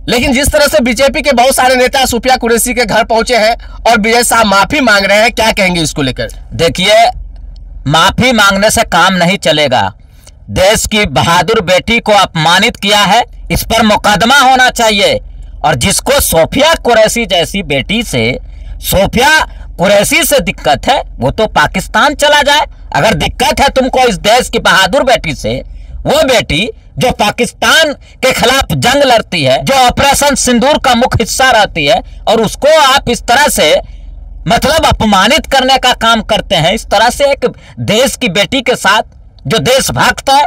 लेकिन जिस तरह से बीजेपी के बहुत सारे नेता सुफिया कुरैशी के घर पहुंचे हैं और विजय शाह माफी मांग रहे हैं, क्या कहेंगे इसको लेकर? देखिए, माफी मांगने से काम नहीं चलेगा। देश की बहादुर बेटी को अपमानित किया है, इस पर मुकदमा होना चाहिए। और जिसको सोफिया कुरैशी जैसी बेटी से, सोफिया कुरैशी से दिक्कत है, वो तो पाकिस्तान चला जाए। अगर दिक्कत है तुमको इस देश की बहादुर बेटी से, वो बेटी जो पाकिस्तान के खिलाफ जंग लड़ती है, जो ऑपरेशन सिंदूर का मुख्य हिस्सा रहती है, और उसको आप इस तरह से मतलब अपमानित करने का काम करते हैं। इस तरह से एक देश की बेटी के साथ, जो देशभक्त है,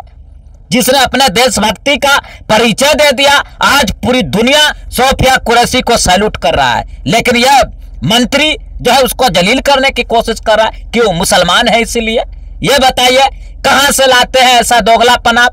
जिसने अपने देशभक्ति का परिचय दे दिया, आज पूरी दुनिया सोफिया कुरैशी को सैल्यूट कर रहा है। लेकिन यह मंत्री जो है उसको जलील करने की कोशिश कर रहा है। क्यों? मुसलमान है इसीलिए। यह बताइए कहां से लाते हैं ऐसा दोगलापन?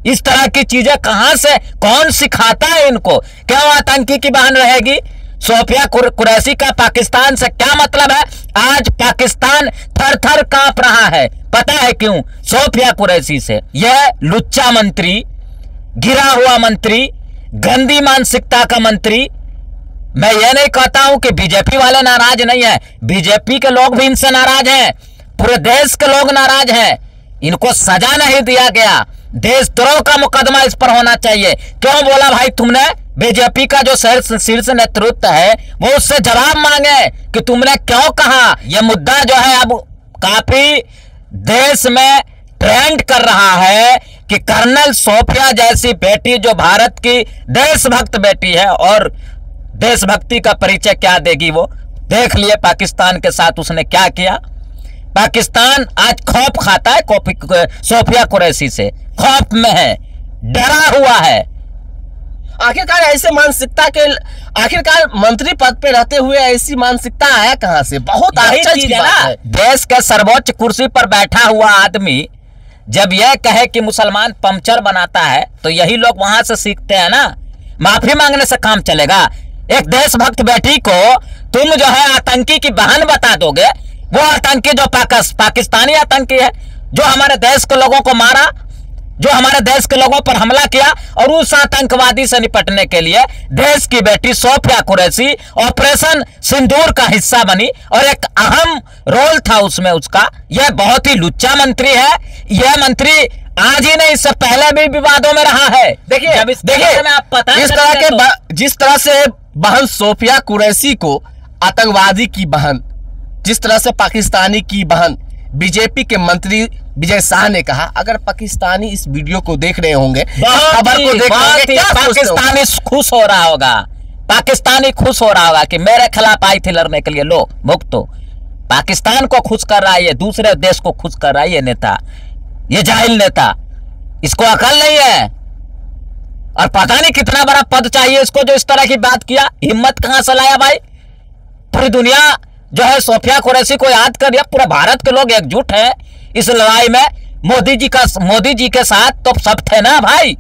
इस तरह की चीजें कहां से, कौन सिखाता है इनको? क्या आतंकी की बहन रहेगी? सोफिया कुरैशी का पाकिस्तान से क्या मतलब है? आज पाकिस्तान थर थर कांप रहा है। पता है क्यों? सोफिया कुरैशी से। यह लुच्चा मंत्री, गिरा हुआ मंत्री, गंदी मानसिकता का मंत्री। मैं ये नहीं कहता हूं कि बीजेपी वाले नाराज नहीं है, बीजेपी के लोग भी इनसे नाराज हैं, पूरे देश के लोग नाराज हैं। इनको सजा नहीं दिया गया, देशद्रोह का मुकदमा इस पर होना चाहिए। क्यों बोला भाई तुमने? बीजेपी का जो शीर्ष नेतृत्व है वो उससे जवाब मांगे कि तुमने क्यों कहा। यह मुद्दा जो है अब काफी देश में ट्रेंड कर रहा है कि कर्नल सोफिया जैसी बेटी, जो भारत की देशभक्त बेटी है, और देशभक्ति का परिचय क्या देगी वो? देख लिए पाकिस्तान के साथ उसने क्या किया। पाकिस्तान आज खौफ खाता है सोफिया कुरैशी से, खौफ में है, डरा हुआ है। आखिरकार ऐसे मानसिकता के, आखिरकार मंत्री पद पे रहते हुए ऐसी मानसिकता आया कहां से? बहुत आश्चर्य की बात है। देश के सर्वोच्च कुर्सी पर बैठा हुआ आदमी जब यह कहे कि मुसलमान पंचर बनाता है, तो यही लोग वहां से सीखते हैं ना। माफी मांगने से काम चलेगा? एक देशभक्त बेटी को तुम जो है आतंकी की बहन बता दोगे। वो आतंकी जो पाकिस्तानी आतंकी है, जो हमारे देश के लोगों को मारा, जो हमारे देश के लोगों पर हमला किया, और उस आतंकवादी से निपटने के लिए देश की बेटी सोफिया कुरैशी ऑपरेशन सिंदूर का हिस्सा बनी, और एक अहम रोल था उसमें उसका। यह बहुत ही लुच्चा मंत्री है। यह मंत्री आज ही नहीं, इससे पहले भी विवादों में रहा है। देखिए आप पता जिस तरह से बहन सोफिया कुरैशी को आतंकवादी की बहन, जिस तरह से पाकिस्तानी की बहन बीजेपी के मंत्री विजय शाह ने कहा, अगर पाकिस्तानी इस वीडियो को देख रहे होंगे, खबर को देख रहे होंगे, क्या पाकिस्तानी खुश हो रहा होगा। पाकिस्तानी खुश हो रहा होगा कि मेरे खिलाफ आई थी लड़ने के लिए, लो मुक्त हो। पाकिस्तान को खुश कर रहा है ये, दूसरे देश को खुश कर रहा है ये नेता, ये जाहिल नेता। इसको अकल नहीं है, और पता नहीं कितना बड़ा पद चाहिए इसको जो इस तरह की बात किया। हिम्मत कहां से लाया भाई? पूरी दुनिया जो है सोफिया कुरैशी को याद कर दिया। पूरा भारत के लोग एकजुट है इस लड़ाई में। मोदी जी के साथ तो सब थे ना भाई।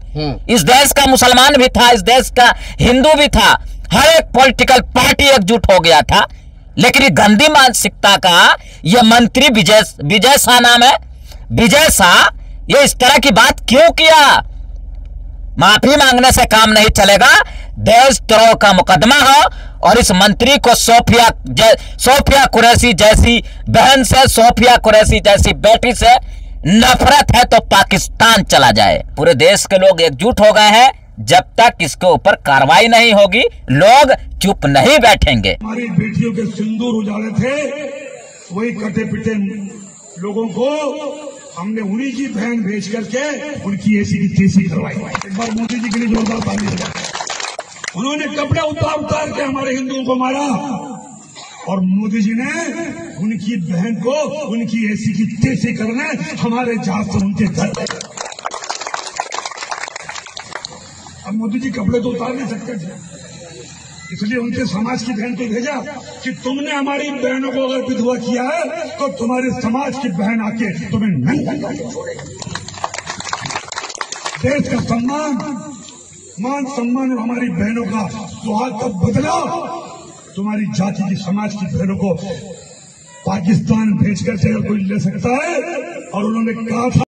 इस देश का मुसलमान भी था, इस देश का हिंदू भी था, हर एक पॉलिटिकल पार्टी एकजुट हो गया था। लेकिन ये गंदी मानसिकता का ये मंत्री विजय शाह नाम है, विजय शाह, ये इस तरह की बात क्यों किया? माफी मांगने से काम नहीं चलेगा, देशद्रोह का मुकदमा हो। और इस मंत्री को सोफिया कुरैशी जैसी बहन से, सोफिया कुरैशी जैसी बेटी से नफरत है तो पाकिस्तान चला जाए। पूरे देश के लोग एकजुट हो गए हैं। जब तक इसके ऊपर कार्रवाई नहीं होगी, लोग चुप नहीं बैठेंगे। हमारी बेटियों के सिंदूर उजाले थे, वही कटे पिटे लोगों को हमने उन्हीं की बहन भेज करके उनकी ऐसी की तैसी करवाई। एक बार मोदी जी के लिए जोरदार ताली बजाएं। उन्होंने कपड़े उतार के हमारे हिंदुओं को मारा, और मोदी जी ने उनकी बहन को उनकी ऐसी की तैसी करने हमारे जहाज से उनके घर। अब मोदी जी कपड़े तो उतार नहीं सकते थे, इसलिए उनके समाज की बहन को भेजा कि तुमने हमारी बहनों को अगर विधवा किया है तो तुम्हारे समाज की बहन आके तुम्हें नंगा करके छोड़ेगी। देश का सम्मान, मान सम्मान और हमारी बहनों का सुहाग तब बदला तुम्हारी जाति की, समाज की बहनों को पाकिस्तान भेज कर कोई ले सकता है। और उन्होंने कहा था